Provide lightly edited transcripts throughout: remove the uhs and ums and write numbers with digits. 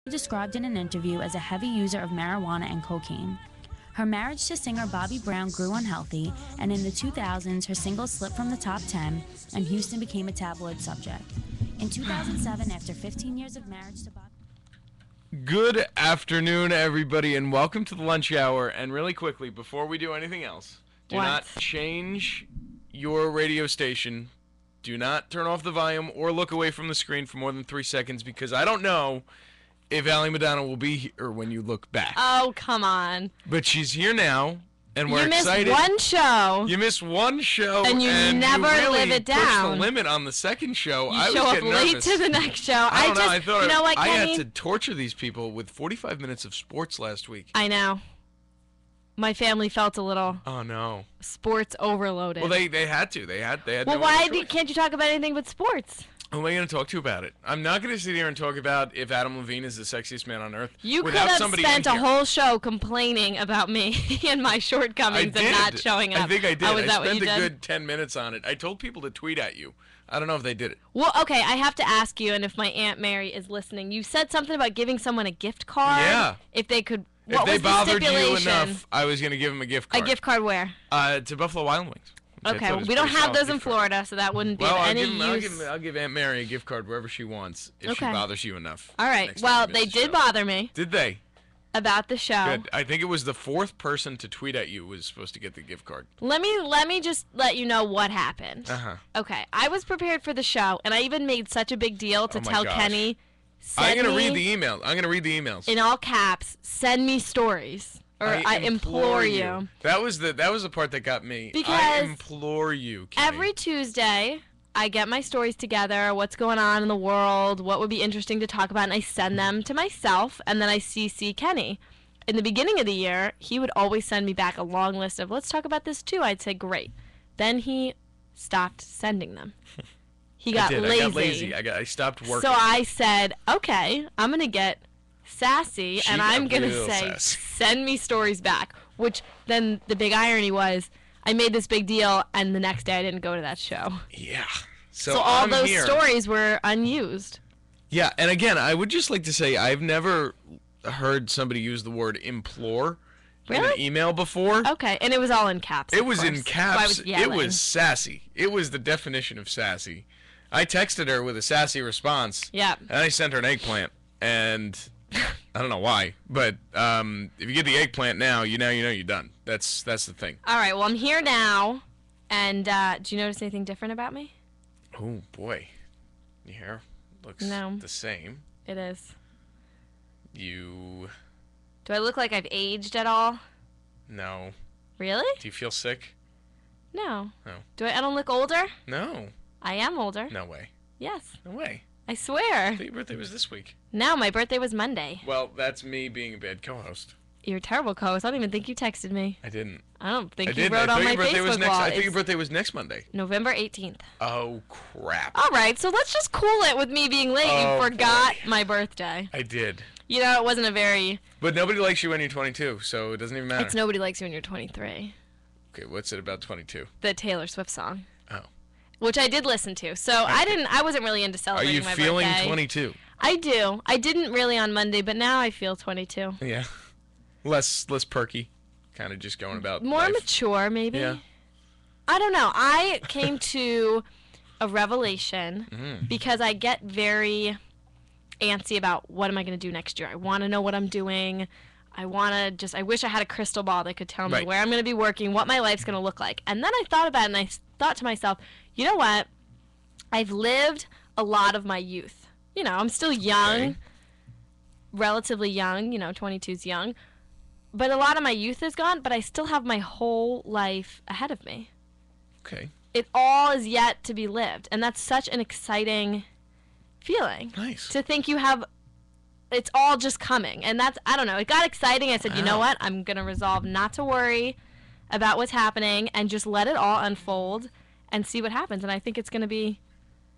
Described in an interview as a heavy user of marijuana and cocaine. Her marriage to singer Bobby Brown grew unhealthy, and in the 2000s, her singles slipped from the top 10, and Houston became a tabloid subject. In 2007, after 15 years of marriage to Bobby... Good afternoon, everybody, and welcome to the lunch hour. And really quickly, before we do anything else, do not change your radio station. Do not turn off the volume or look away from the screen for more than 3 seconds, because I don't know if Allie Madonna will be here when you look back. Oh, come on. But she's here now, and we're excited. You missed one show. You missed one show. And you never you really live it down. pushed the limit on the second show. You show up late to the next show. I thought you know what, Kenny? I had to torture these people with 45 minutes of sports last week. I know. My family felt a little sports overloaded. Well, they had to. They had well, why can't you talk about anything but sports? Who am I going to talk to about it? I'm not going to sit here and talk about if Adam Levine is the sexiest man on earth. You could have spent a whole show complaining about me and my shortcomings and not showing up. I think I did. Oh, I spent a good 10 minutes on it. I told people to tweet at you. I don't know if they did it. Well, okay, I have to ask you, and if my Aunt Mary is listening, you said something about giving someone a gift card. Yeah. If they could. If they bothered you enough, I was going to give them a gift card. A gift card where? To Buffalo Wild Wings. Okay, we don't have those in Florida, so that wouldn't be of any use. I'll give Aunt Mary a gift card wherever she wants if she bothers you enough. All right. Well, they did bother me. Did they? About the show. Good. I think it was the fourth person to tweet at you was supposed to get the gift card. Let me just let you know what happened. Uh-huh. Okay, I was prepared for the show, and I even made such a big deal to tell Kenny. I'm going to read the emails. I'm going to read the emails. In all caps, send me stories. Or I implore you. That was the part that got me. Because I implore you, Kenny. Every Tuesday, I get my stories together, what's going on in the world, what would be interesting to talk about, and I send them to myself, and then I CC Kenny. In the beginning of the year, he would always send me back a long list of, let's talk about this too. I'd say, great. Then he stopped sending them. He got lazy. I got lazy. I stopped working. So I said, okay, I'm going to get sassy, and I'm going to say, send me stories back, which then the big irony was I made this big deal, and the next day I didn't go to that show. Yeah. So all those stories were unused. Yeah, and again, I would just like to say I've never heard somebody use the word implore in an email before. Okay, and it was all in caps. It was in caps. It was sassy. It was the definition of sassy. I texted her with a sassy response. Yeah. And I sent her an eggplant, and I don't know why, but if you get the eggplant now, you know you're done. That's the thing. All right, well, I'm here now, and do you notice anything different about me? Oh, boy. Your hair looks the same. It is. Do I look like I've aged at all? No. Really? Do you feel sick? No. No. I don't look older? No. I am older. No way. Yes. No way. I swear. I thought your birthday was this week. No, my birthday was Monday. Well, that's me being a bad co-host. You're a terrible co-host. I don't even think you texted me. I didn't. I don't think you wrote on my Facebook wall. I thought your birthday was next Monday. November 18th. Oh, crap. All right, so let's just cool it with me being late. You forgot my birthday. I did. You know, it wasn't a very... But nobody likes you when you're 22, so it doesn't even matter. It's nobody likes you when you're 23. Okay, what's it about 22? The Taylor Swift song. Oh. Which I did listen to. So okay. I wasn't really into celebrating my birthday. Are you feeling 22? I do. I didn't really on Monday, but now I feel 22. Yeah. Less perky. Kind of just going about more life. Mature, maybe. Yeah. I don't know. I came to a revelation because I get very antsy about what am I going to do next year. I want to know what I'm doing. I wish I had a crystal ball that could tell me where I'm going to be working, what my life's going to look like. And then I thought about it, and I thought to myself, you know what? I've lived a lot of my youth. You know, I'm still young, relatively young. 22's young. But a lot of my youth is gone, but I still have my whole life ahead of me. Okay. It all is yet to be lived, and that's such an exciting feeling. Nice. To think you have... It's all just coming. And that's, I don't know, it got exciting. I said, you know what? I'm going to resolve not to worry about what's happening and just let it all unfold and see what happens. And I think it's going to be...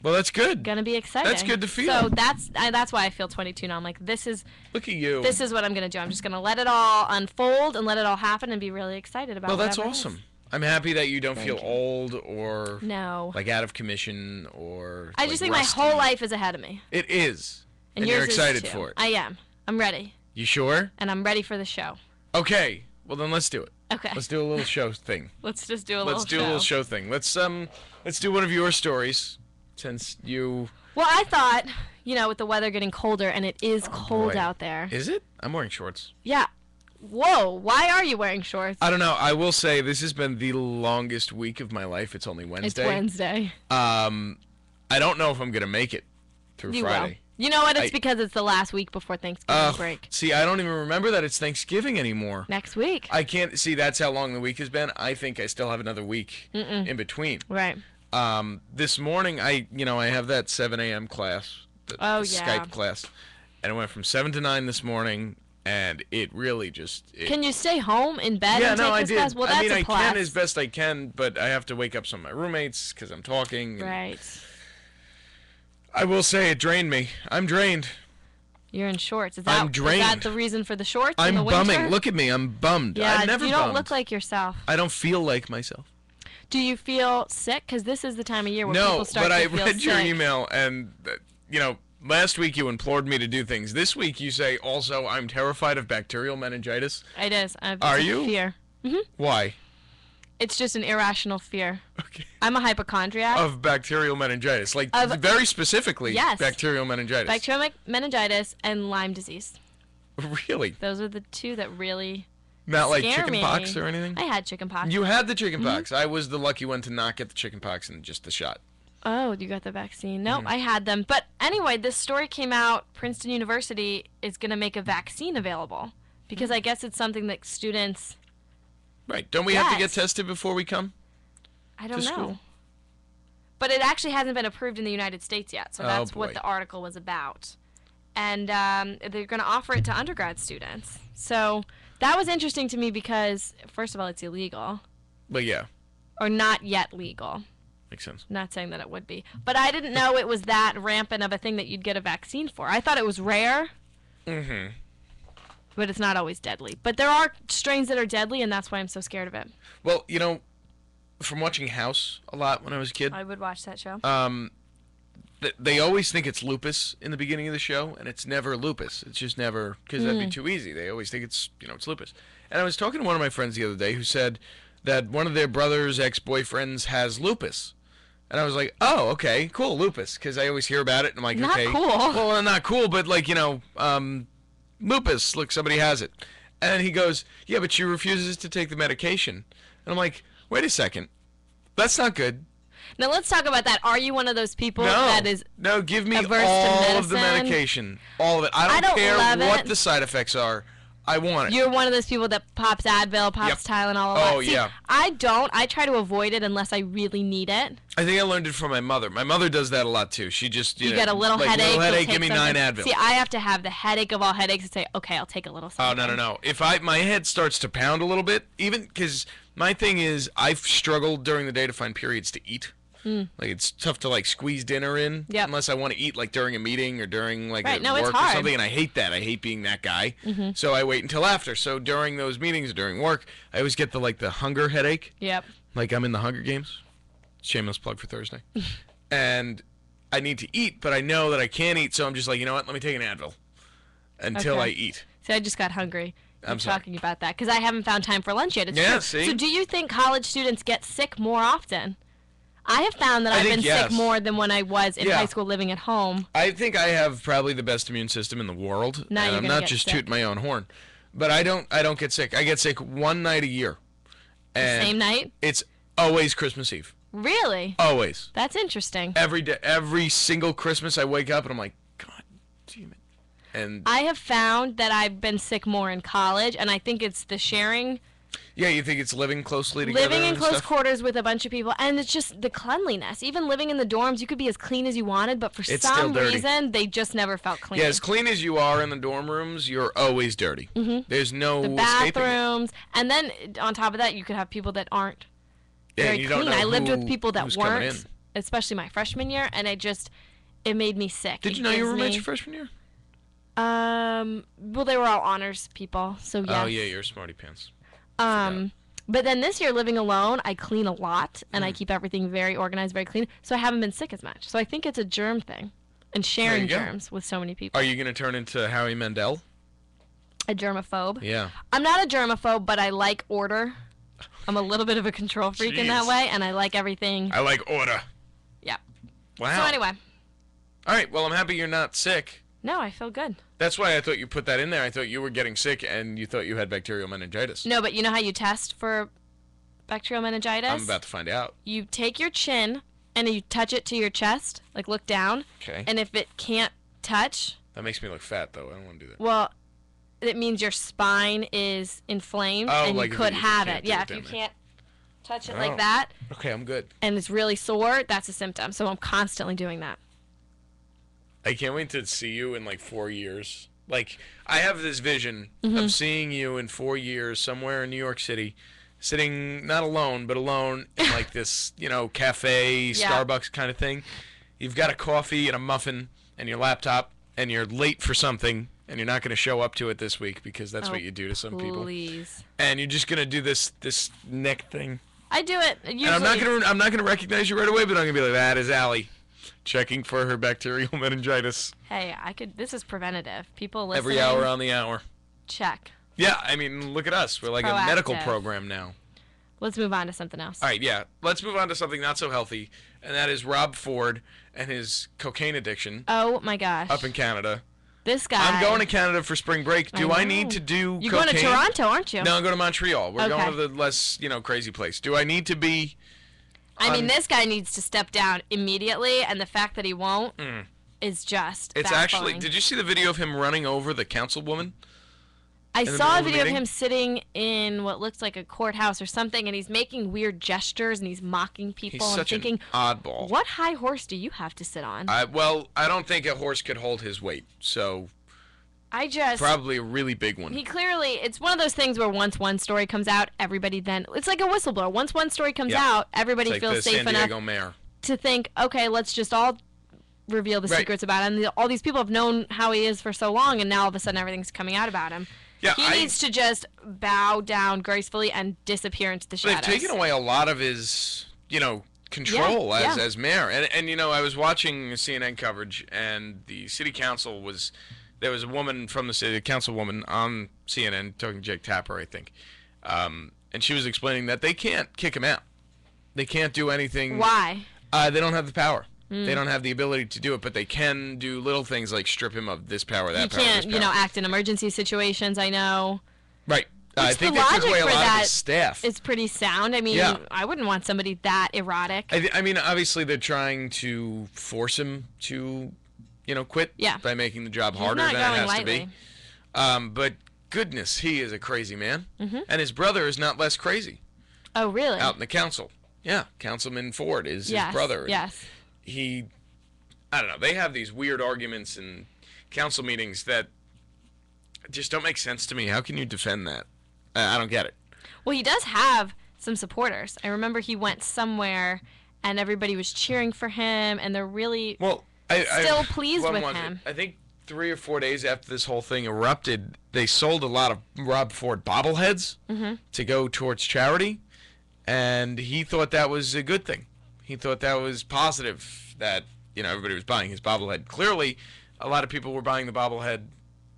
Well, that's good. Going to be exciting. That's good to feel. So that's why I feel 22 now. I'm like, this is... Look at you. This is what I'm going to do. I'm just going to let it all unfold and let it all happen and be really excited about it. Well, that's awesome. I'm happy that you don't feel old or like out of commission or I just think my whole life is ahead of me. It is. And you're yours excited is too. for it. I am. I'm ready. You sure? And I'm ready for the show. Okay. Well, then let's do it. Okay. Let's do a little show thing. Let's just do a little show. Let's do a little show thing. Let's do one of your stories, since you. Well, I thought, with the weather getting colder, and it is cold boy. out there. Is it? I'm wearing shorts. Yeah. Whoa. Why are you wearing shorts? I don't know. I will say this has been the longest week of my life. It's only Wednesday. It's Wednesday. I don't know if I'm gonna make it through You Friday. will. You know what? It's because it's the last week before Thanksgiving break. See, I don't even remember that it's Thanksgiving anymore. Next week. I can't see. That's how long the week has been. I think I still have another week in between. Right. This morning, I have that 7 a.m. class, the Skype class, and I went from 7 to 9 this morning, and it really just. Can you stay home in bed Yeah, and no, take I this did. class? Well, that's I mean, a I plus. can as best I can, but I have to wake up some of my roommates because I'm talking. Right. I will say it drained me. I'm drained. You're in shorts. Is I'm drained. Is that the reason for the shorts in I'm the winter? bumming. Look at me. I'm bummed. Yeah, I'm never you don't bummed. look like yourself. I don't feel like myself. Do you feel sick? Because this is the time of year where people start to feel sick. No, but I read your email, and, last week you implored me to do things. This week you say, also, I'm terrified of bacterial meningitis. It is. Are you? Fear. Why? It's just an irrational fear. Okay. I'm a hypochondriac. Of bacterial meningitis. Very specifically, yes. Bacterial meningitis. Bacterial meningitis and Lyme disease. Really? Those are the two that really Not like scare chicken me. pox or anything? I had chicken pox. You had the chicken pox. I was the lucky one to not get the chicken pox and just the shot. Oh, you got the vaccine. Nope, I had them. But anyway, this story came out. Princeton University is going to make a vaccine available because I guess it's something that students... Right. Don't we have to get Yes. tested before we come? I don't To know. school? But it actually hasn't been approved in the United States yet, so that's boy. what the article was about. And they're going to offer it to undergrad students. So that was interesting to me because, first of all, it's illegal. But yeah, Or not yet legal. makes sense. Not saying that it would be. But I didn't know it was that rampant of a thing that you'd get a vaccine for. I thought it was rare. Mm-hmm. But it's not always deadly. But there are strains that are deadly, and that's why I'm so scared of it. Well, from watching House a lot when I was a kid, I would watch that show. they always think it's lupus in the beginning of the show, and it's never lupus. It's just never, because that'd be too easy. They always think it's lupus. And I was talking to one of my friends the other day who said that one of their brother's ex-boyfriends has lupus. And I was like, oh, okay, cool, lupus, because I always hear about it, and I'm like, Not okay. cool. Well, not cool, but lupus, look, somebody has it. And he goes, yeah, but she refuses to take the medication. And I'm like, wait a second. That's not good. Now let's talk about that. Are you one of those people No, that is no, give me averse to all of the medicine? medication. All of it. I I don't don't care love what it. the side effects are. I want it. you're one of those people that pops Advil, pops Yep. Tylenol, all that? Oh, See, yeah. I don't. I try to avoid it unless I really need it. I think I learned it from my mother. My mother does that a lot too. She just You get a little headache. Little you'll headache. take Give me something. 9 Advil. See, I have to have the headache of all headaches and say, okay, I'll take a little Oh something. no. If my head starts to pound a little bit, even because my thing is I've struggled during the day to find periods to eat. Like it's tough to squeeze dinner in Yep. unless I want to eat during a meeting or during Right, a no, it's work or hard. something, and I hate that. I hate being that guy. So I wait until after. So during those meetings or during work, I always get the hunger headache. Yep. Like I'm in the Hunger Games. Shameless plug for Thursday. And I need to eat, but I know that I can't eat, so I'm just like, you know what? Let me take an Advil until Okay. I eat. See, I just got hungry. I'm sorry. talking about that because I haven't found time for lunch yet. It's Yeah, true. see? So do you think college students get sick more often? I have found that I I've think been yes. sick more than when I was in Yeah. high school living at home. I think I have probably the best immune system in the world. Now and you're I'm gonna not get just sick. tooting my own horn. But I don't get sick. I get sick one night a year. And Same night? It's always Christmas Eve. Really? Always. That's interesting. Every day, every single Christmas I wake up and I'm like, God damn it. And I have found that I've been sick more in college, and I think it's the sharing, yeah, you think it's living closely together living in and close stuff? quarters with a bunch of people, and it's just the cleanliness. Even living in the dorms, you could be as clean as you wanted, but for It's still some dirty. reason, they just never felt clean. Yeah, as clean as you are in the dorm rooms, you're always dirty. There's no the escaping it. bathrooms, and then on top of that, you could have people that aren't Yeah, very you don't clean. know I lived with who- people that who's coming weren't, in. especially my freshman year, and it made me sick. Did It you know you were gives roommates me- your freshman year? Well, they were all honors people, so yes. Oh yeah, you're smarty pants. But then this year, living alone, I clean a lot, and Mm. I keep everything very organized, very clean, so I haven't been sick as much. So I think it's a germ thing, and sharing go. germs with so many people. Are you gonna turn into Howie Mandel? A germaphobe. Yeah. I'm not a germaphobe, but I like order. I'm a little bit of a control freak in that Jeez. way, and I like everything. I like order. Yeah. Wow. So anyway, All right. Well, I'm happy you're not sick. no, I feel good. That's why I thought you put that in there. I thought you were getting sick and you thought you had bacterial meningitis. No, but you know how you test for bacterial meningitis? I'm about to find out. You take your chin and you touch it to your chest, like look down, Okay. and if it can't touch, That makes me look fat, though. I don't want to do that. well, it means your spine is inflamed Oh, and like you if could you have can't it. do Yeah, it if you down there. can't touch it Oh. like that Okay, I'm good. and it's really sore, that's a symptom. So I'm constantly doing that. I can't wait to see you in like 4 years. Like, I have this vision Mm-hmm. of seeing you in 4 years somewhere in New York City, sitting not alone, but alone in like this, cafe, Yeah. Starbucks kind of thing. You've got a coffee and a muffin and your laptop, and you're late for something, and you're not going to show up to it this week because that's Oh, what you do to some people. Please. And you're just going to do this neck thing. I do it usually. And I'm not gonna recognize you right away, but I'm gonna be like, that is Allie, checking for her bacterial meningitis Hey, this is preventative. People listening. every hour on the hour. Check. Yeah, I mean, look at us. We're like a medical Proactive. program now. Let's move on to something else. All right, yeah. Let's move on to something not so healthy, and that is Rob Ford and his cocaine addiction Oh my gosh. up in Canada. This guy. I'm going to Canada for spring break. Do I need know. to do You're cocaine? going to Toronto, aren't you? No, I'm going to Montreal. We're going Okay. to the less, crazy place. Do I need to be... I mean, this guy needs to step down immediately, and the fact that he won't is just It's baffling. actually... Did you see the video of him running over the councilwoman? I the saw middle a of the video of meeting? him sitting in what looks like a courthouse or something, and he's making weird gestures and he's mocking people. He's and such thinking, an oddball. what high horse do you have to sit on? I don't think a horse could hold his weight, so I just probably a really big one. He clearly, it's one of those things where once one story comes out, everybody then, it's like a whistleblower. Once one story comes Yeah. out, everybody It's like feels the safe San enough Diego mayor. to think, okay, let's just all reveal the Right. secrets about him. All these people have known how he is for so long, and now all of a sudden everything's coming out about him. Yeah, He needs to just bow down gracefully and disappear into the They've shadows. taken away a lot of his, control Yeah, yeah. as mayor. And I was watching CNN coverage, and the city council there was a woman from the city, a councilwoman on CNN talking to Jake Tapper, I think, and she was explaining that they can't kick him out. They can't do anything. Why? They don't have the power. They don't have the ability to do it, but they can do little things like strip him of this power, that He power, can't, this power. act in emergency situations, I know. Right. I Which think the they took logic away a for lot of that his staff. It's pretty sound. I mean, Yeah. I wouldn't want somebody that erotic. I mean, obviously they're trying to force him to, quit Yeah. by making the job He's harder not than it going has lightly. to be. But goodness, he is a crazy man, and his brother is not less crazy. Oh, really? Out in the council, yeah, Councilman Ford is yes. his brother. Yes. I don't know. They have these weird arguments in council meetings that just don't make sense to me. How can you defend that? I don't get it. Well, he does have some supporters. I remember he went somewhere and everybody was cheering for him, and they're really Well, still pleased when with was it? him. I think 3 or 4 days after this whole thing erupted, they sold a lot of Rob Ford bobbleheads to go towards charity, and he thought that was a good thing. He thought that was positive that everybody was buying his bobblehead. Clearly, a lot of people were buying the bobblehead,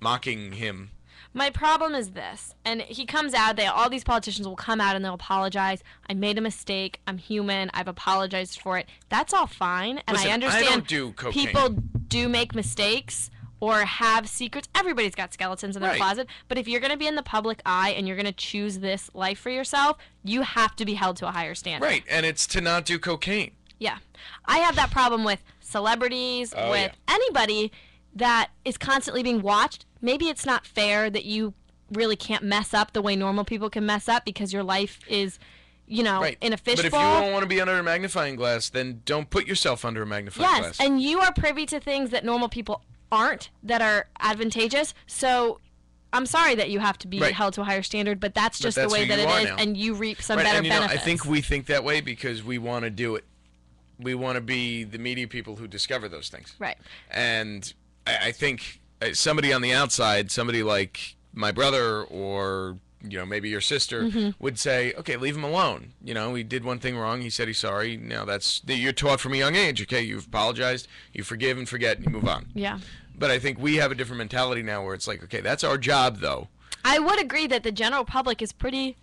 mocking him. My problem is this, and he comes out, all these politicians will come out and they'll apologize. I made a mistake. I'm human. I've apologized for it. That's all fine, and Listen, I I understand don't do cocaine. people do make mistakes or have secrets. Everybody's got skeletons in their Right. closet, but if you're going to be in the public eye and you're going to choose this life for yourself, you have to be held to a higher standard. Right, and it's to not do cocaine. Yeah. I have that problem with celebrities, Oh, with yeah. anybody that is constantly being watched. Maybe it's not fair that you really can't mess up the way normal people can mess up because your life is, Right. in a But if fishbowl. you don't want to be under a magnifying glass, then don't put yourself under a magnifying Yes, glass. and you are privy to things that normal people aren't that are advantageous. So I'm sorry that you have to be Right. held to a higher standard, but that's just that's the way who that you it are is, now. and you reap some Right, better and benefits. I think we think that way because we want to do it. We want to be the media people who discover those things. Right. And I think somebody on the outside, somebody like my brother or maybe your sister would say, okay, leave him alone. He did one thing wrong. He said he's sorry. Now you're taught from a young age. Okay, you've apologized, you forgive and forget, and you move on. Yeah. But I think we have a different mentality now where it's like, okay, that's our job, though. I would agree that the general public is pretty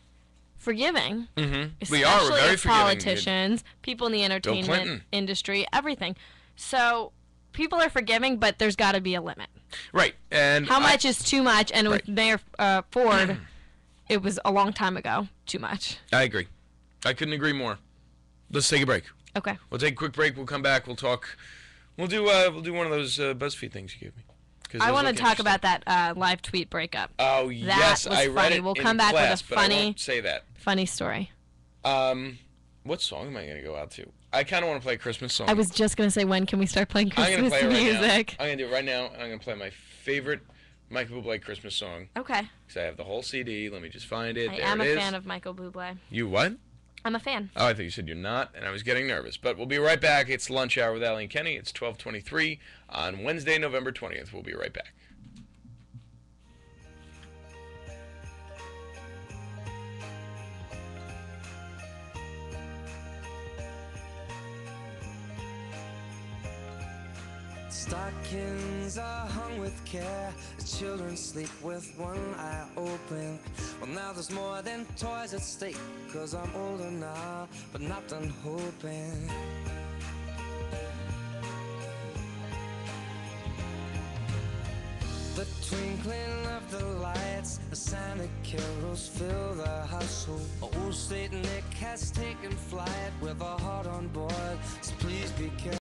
forgiving. Mm-hmm. We are. We're very forgiving. Politicians, people in the entertainment industry, everything. So people are forgiving, but there's got to be a limit. Right. And how much is too much? And with Mayor Ford, it was a long time ago. Too much. I agree. I couldn't agree more. Let's take a break. Okay. We'll take a quick break. We'll come back. We'll talk. We'll do one of those BuzzFeed things you gave me. I want to talk about that live tweet breakup. Oh, yes. I read it We'll come back class, with a funny, but I won't say that. Funny story. What song am I going to go out to? I kind of want to play a Christmas song. I was just going to say, when can we start playing Christmas music? I'm going to play it music? right now. I'm going to do it right now. I'm going to play my favorite Michael Bublé Christmas song. Okay. Because I have the whole CD. Let me just find it. I there am it a is. fan of Michael Bublé. You what? I'm a fan. Oh, I thought you said you're not, and I was getting nervous. But we'll be right back. It's Lunch Hour with Allie and Kenny. It's 12:23 on Wednesday, November 20th. We'll be right back. Stockings are hung with care as children sleep with one eye open. Well, now there's more than toys at stake, 'cause I'm older now, but not done hoping. The twinkling of the lights, the Santa carols fill the household. Old Saint Nick has taken flight with a heart on board, so please be careful.